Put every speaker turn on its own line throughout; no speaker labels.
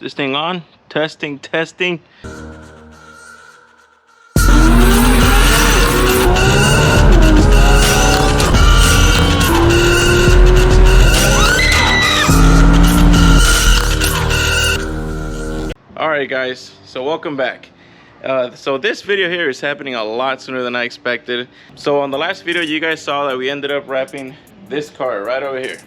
This thing on? Testing, testing. Alright guys, so welcome back. So this video here is happening a lot sooner than I expected. So on the last video you guys saw that we ended up wrapping this car right over here.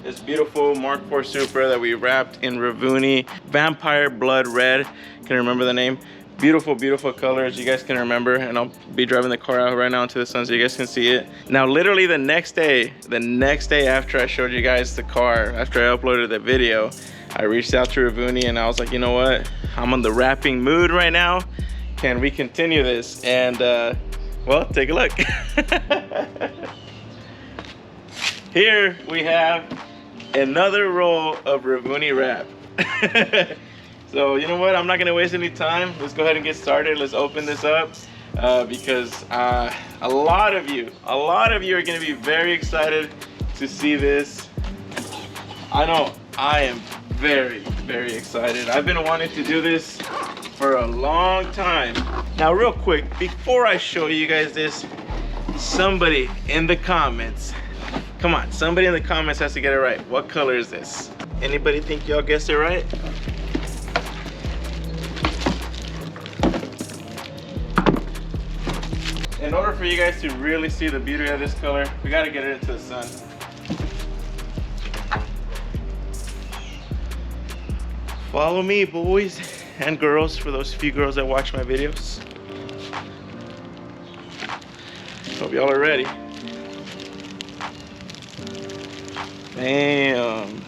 This beautiful Mark IV Supra that we wrapped in Ravoony Vampire Blood Red. Can you remember the name? Beautiful, beautiful colors. You guys can remember, and I'll be driving the car out right now into the sun so you guys can see it. Now, literally the next day after I showed you guys the car, after I uploaded the video, I reached out to Ravoony and I was like, you know what? I'm on the wrapping mood right now. Can we continue this? And well, take a look. Here we have another roll of Ravoony wrap. So you know what, I'm not gonna waste any time. Let's go ahead and get started. Let's open this up because a lot of you are gonna be very excited to see this. I know I am very, very excited. I've been wanting to do this for a long time. Now real quick, before I show you guys this, somebody in the comments, come on, somebody in the comments has to get it right. What color is this? Anybody think y'all guessed it right? In order for you guys to really see the beauty of this color, we gotta get it into the sun. Follow me, boys and girls, for those few girls that watch my videos. Hope y'all are ready. Bam.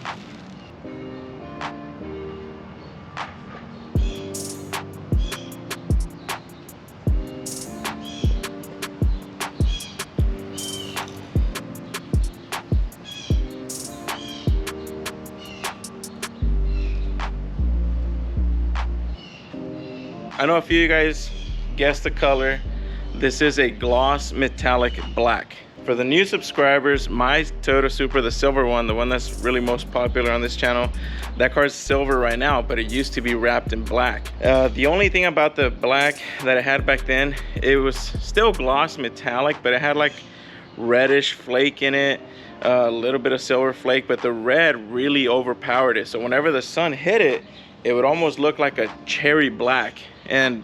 I know a few of you guys guessed the color. This is a gloss metallic black. For the new subscribers, my Toyota Supra, the silver one, the one that's really most popular on this channel, that car's silver right now, but it used to be wrapped in black. The only thing about the black that I had back then, it was still gloss metallic, but it had like reddish flake in it, a little bit of silver flake, but the red really overpowered it. So whenever the sun hit it, it would almost look like a cherry black. And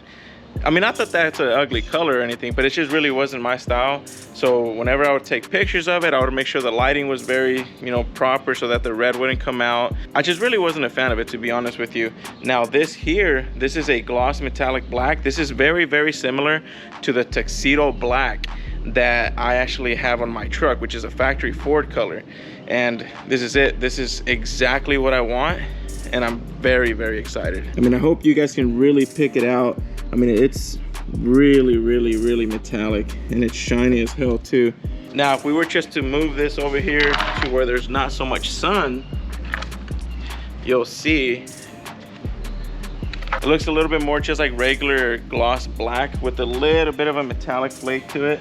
I mean, not that that's an ugly color or anything, but it just really wasn't my style. So whenever I would take pictures of it, I would make sure the lighting was very, you know, proper so that the red wouldn't come out. I just really wasn't a fan of it, to be honest with you. Now this here, this is a gloss metallic black. This is very, very similar to the tuxedo black that I actually have on my truck, which is a factory Ford color. And this is it. This is exactly what I want. And I'm very, very excited. I mean, I hope you guys can really pick it out. I mean, it's really, really, really metallic, and it's shiny as hell too. Now, if we were just to move this over here to where there's not so much sun, you'll see it looks a little bit more just like regular gloss black with a little bit of a metallic flake to it.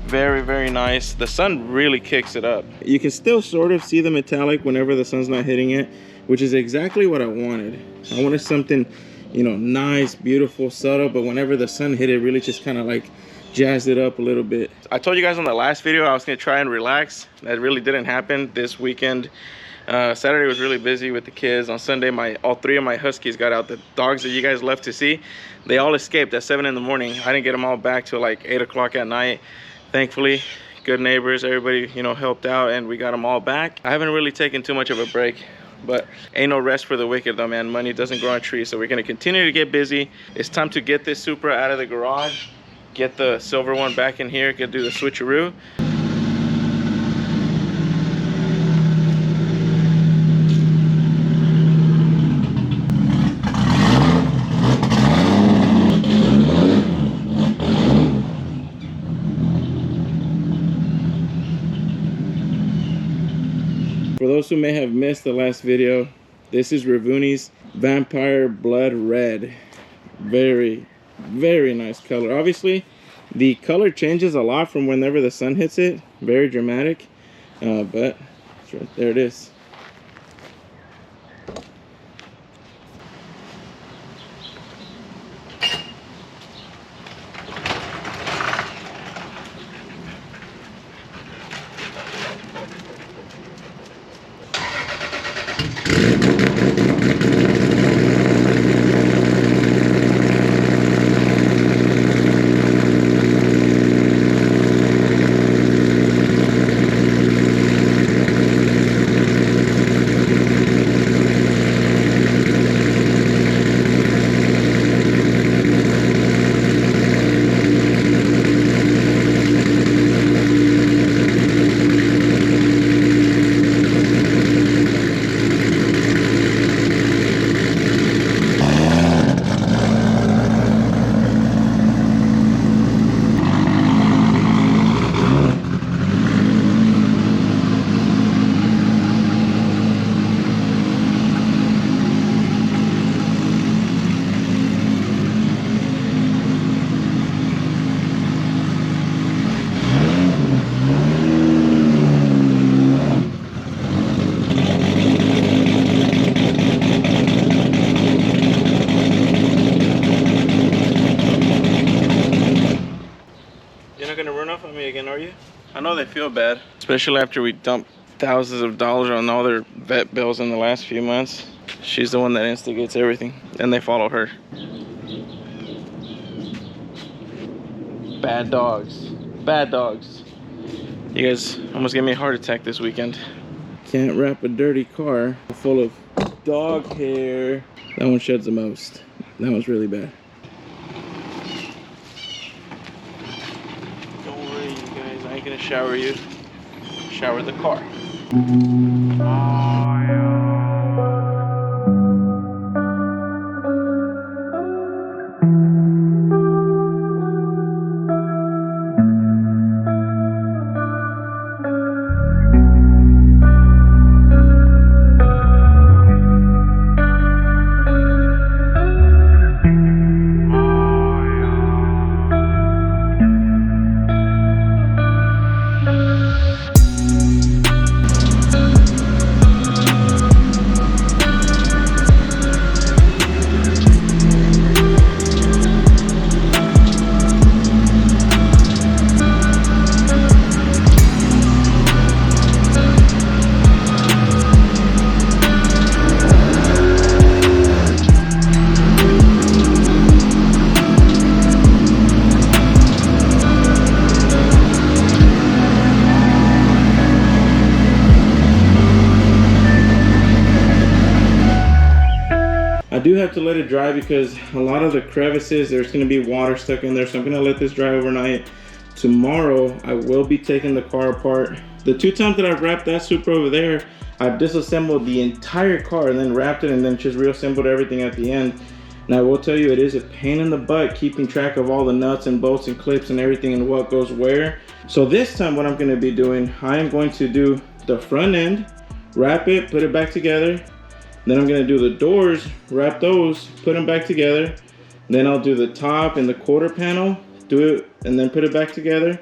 Very, very nice. The sun really kicks it up. You can still sort of see the metallic whenever the sun's not hitting it, which is exactly what I wanted. I wanted something, you know, nice, beautiful, subtle, but whenever the sun hit it, really just kind of like jazzed it up a little bit. I told you guys on the last video I was gonna try and relax. That really didn't happen this weekend. Saturday was really busy with the kids. On Sunday, all three of my huskies got out. The dogs that you guys left to see, they all escaped at 7 in the morning. I didn't get them all back till like 8 o'clock at night. Thankfully, good neighbors, everybody, you know, helped out, and we got them all back. I haven't really taken too much of a break, but ain't no rest for the wicked though, man. Money doesn't grow on trees, so we're gonna continue to get busy. It's time to get this Supra out of the garage, get the silver one back in here, do the switcheroo. For those who may have missed the last video, this is Ravoony's Vampire Blood Red. Very, very nice color. Obviously, the color changes a lot from whenever the sun hits it. Very dramatic, but there it is. Again, are you? I know they feel bad, especially after we dumped thousands of dollars on all their vet bills in the last few months. She's the one that instigates everything, and they follow her. Bad dogs. Bad dogs. You guys almost gave me a heart attack this weekend. Can't wrap a dirty car full of dog hair. That one sheds the most. That one's really bad. Gonna shower you, shower the car. I do have to let it dry because a lot of the crevices, there's going to be water stuck in there, so I'm going to let this dry overnight. Tomorrow I will be taking the car apart. The 2 times that I've wrapped that Supra over there, I've disassembled the entire car and then wrapped it and then just reassembled everything at the end. And I will tell you, it is a pain in the butt keeping track of all the nuts and bolts and clips and everything and what goes where. So this time what I'm going to be doing, I am going to do the front end, wrap it, put it back together. Then I'm gonna do the doors, wrap those, put them back together. Then I'll do the top and the quarter panel, do it, and then put it back together.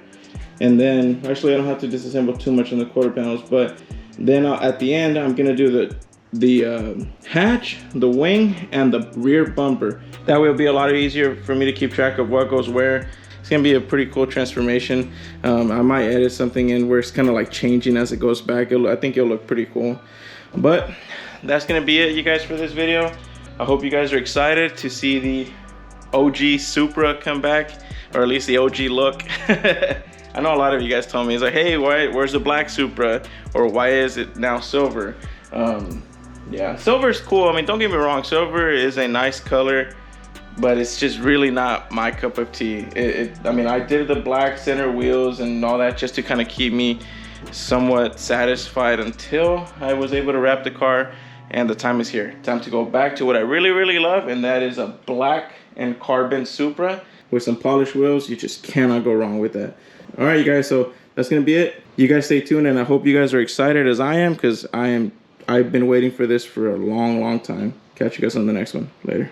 And then, actually I don't have to disassemble too much on the quarter panels, but then at the end, I'm gonna do the hatch, the wing, and the rear bumper. That way it'll be a lot easier for me to keep track of what goes where. It's gonna be a pretty cool transformation. I might edit something in where it's kind of like changing as it goes back. I think it'll look pretty cool. But that's gonna be it, you guys, for this video. I hope you guys are excited to see the OG Supra come back, or at least the OG look. I know a lot of you guys told me, it's like, hey, where's the black Supra? Or why is it now silver? Yeah, silver's cool. I mean, don't get me wrong, silver is a nice color, but it's just really not my cup of tea. I mean, I did the black center wheels and all that just to kind of keep me somewhat satisfied until I was able to wrap the car, and the time is here. Time to go back to what I really, really love, and that is a black and carbon Supra with some polished wheels. You just cannot go wrong with that. All right, you guys, so that's gonna be it. You guys stay tuned, and I hope you guys are excited as I am, because I've been waiting for this for a long, long time. Catch you guys on the next one. Later.